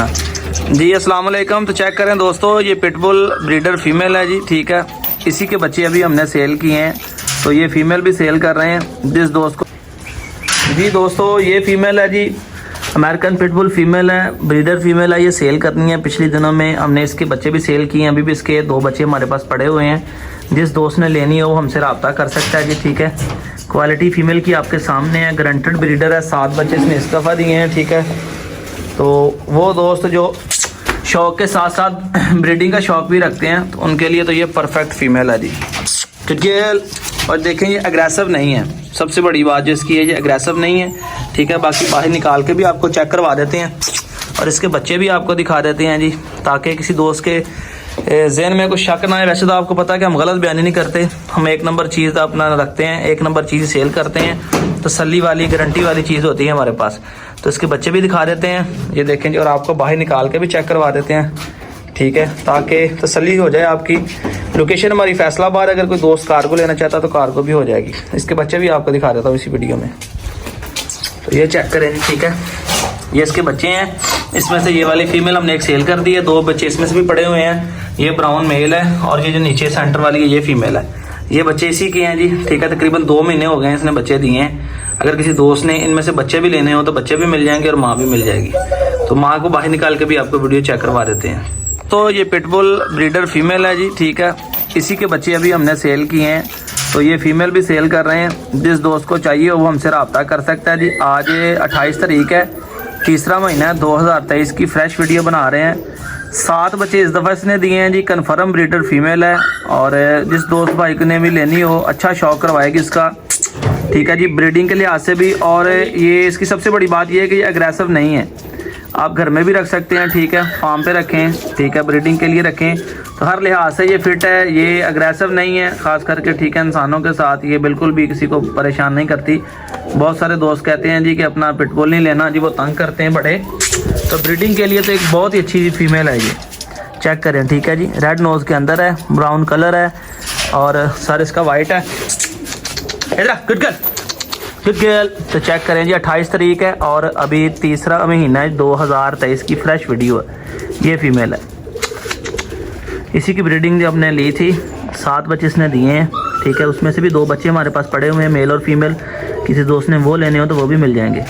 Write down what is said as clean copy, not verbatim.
जी अस्सलाम वालेकुम। तो चेक करें दोस्तों, ये पिटबुल ब्रीडर फीमेल है जी, ठीक है। इसी के बच्चे अभी हमने सेल किए हैं, तो ये फीमेल भी सेल कर रहे हैं जिस दोस्त को। जी दोस्तों, ये फीमेल है जी, अमेरिकन पिटबुल फीमेल है, ब्रीडर फीमेल है, ये सेल करनी है। पिछले दिनों में हमने इसके बच्चे भी सेल किए हैं, अभी भी इसके 2 बच्चे हमारे पास पड़े हुए हैं। जिस दोस्त ने लेनी हो वो हमसे रब्ता कर सकता है जी, ठीक है। क्वालिटी फीमेल की आपके सामने है, गारंटेड ब्रीडर है, 7 बच्चे इसमें इस दफ़ा दिए हैं, ठीक है। तो वो दोस्त जो शौक के साथ साथ ब्रीडिंग का शौक भी रखते हैं, तो उनके लिए तो ये परफेक्ट फीमेल है जी। टिटगेल, और देखें ये अग्रेसिव नहीं है, सबसे बड़ी बात जो इसकी है ये अग्रेसिव नहीं है, ठीक है। बाकी बाहर निकाल के भी आपको चेक करवा देते हैं और इसके बच्चे भी आपको दिखा देते हैं जी, ताकि किसी दोस्त के जहन में कुछ शक ना है। वैसे तो आपको पता है कि हम गलत बयानी नहीं करते, हम एक नंबर चीज़ अपना रखते हैं, एक नंबर चीज़ सेल करते हैं, तसल्ली वाली गारंटी वाली चीज़ होती है हमारे पास। तो इसके बच्चे भी दिखा देते हैं, ये देखें जी, और आपको बाहर निकाल के भी चेक करवा देते हैं, ठीक है, ताकि तसल्ली हो जाए आपकी। लोकेशन हमारी फैसलाबाद, अगर कोई दोस्त कार्गो लेना चाहता तो कार्गो भी हो जाएगी। इसके बच्चे भी आपको दिखा देता हूँ इसी वीडियो में, तो ये चेक करें, ठीक है। ये इसके बच्चे हैं, इसमें से ये वाली फीमेल हमने एक सेल कर दी है, 2 बच्चे इसमें से भी पड़े हुए हैं। ये ब्राउन मेल है और ये जो नीचे सेंटर वाली है ये फीमेल है। ये बच्चे इसी के हैं जी, ठीक है। तकरीबन 2 महीने हो गए हैं इसने बच्चे दिए हैं। अगर किसी दोस्त ने इनमें से बच्चे भी लेने हो तो बच्चे भी मिल जाएंगे और माँ भी मिल जाएगी। तो माँ को बाहर निकाल के भी आपको वीडियो चेक करवा देते हैं। तो ये पिटबुल ब्रीडर फीमेल है जी, ठीक है। इसी के बच्चे अभी हमने सेल किए हैं, तो ये फीमेल भी सेल कर रहे हैं। जिस दोस्त को चाहिए वो हमसे रब्ता कर सकता है जी। आज 28 तारीख है, तीसरा महीना है 2023 की फ्रेश वीडियो बना रहे हैं। 7 बच्चे इस दफ़ा इसने दिए हैं जी, कन्फर्म ब्रीडर फीमेल है। और जिस दोस्त भाई को ने भी लेनी हो, अच्छा शौक करवाएगी इसका, ठीक है जी, ब्रीडिंग के लिहाज से भी। और ये इसकी सबसे बड़ी बात ये है कि ये अग्रेसिव नहीं है, आप घर में भी रख सकते हैं, ठीक है, फार्म पे रखें, ठीक है, ब्रीडिंग के लिए रखें, तो हर लिहाज से ये फिट है। ये अग्रेसिव नहीं है ख़ास करके, ठीक है। इंसानों के साथ ये बिल्कुल भी किसी को परेशान नहीं करती। बहुत सारे दोस्त कहते हैं जी कि अपना पिटबुल नहीं लेना जी, वो तंग करते हैं बड़े। तो ब्रीडिंग के लिए तो एक बहुत ही अच्छी फीमेल है ये, चेक करें, ठीक है जी। रेड नोज़ के अंदर है, ब्राउन कलर है और सर इसका वाइट है। इधर गुड गर्ल, गुड गर्ल। तो चेक करें जी, 28 तारीख है और अभी तीसरा महीना है 2023 की फ्रेश वीडियो है। ये फीमेल है, इसी की ब्रीडिंग जो हमने ली थी, 7 बच्चे इसने दिए हैं, ठीक है। उसमें से भी 2 बच्चे हमारे पास पड़े हुए हैं, मेल और फीमेल। किसी दोस्त ने वो लेने हो तो वो भी मिल जाएंगे।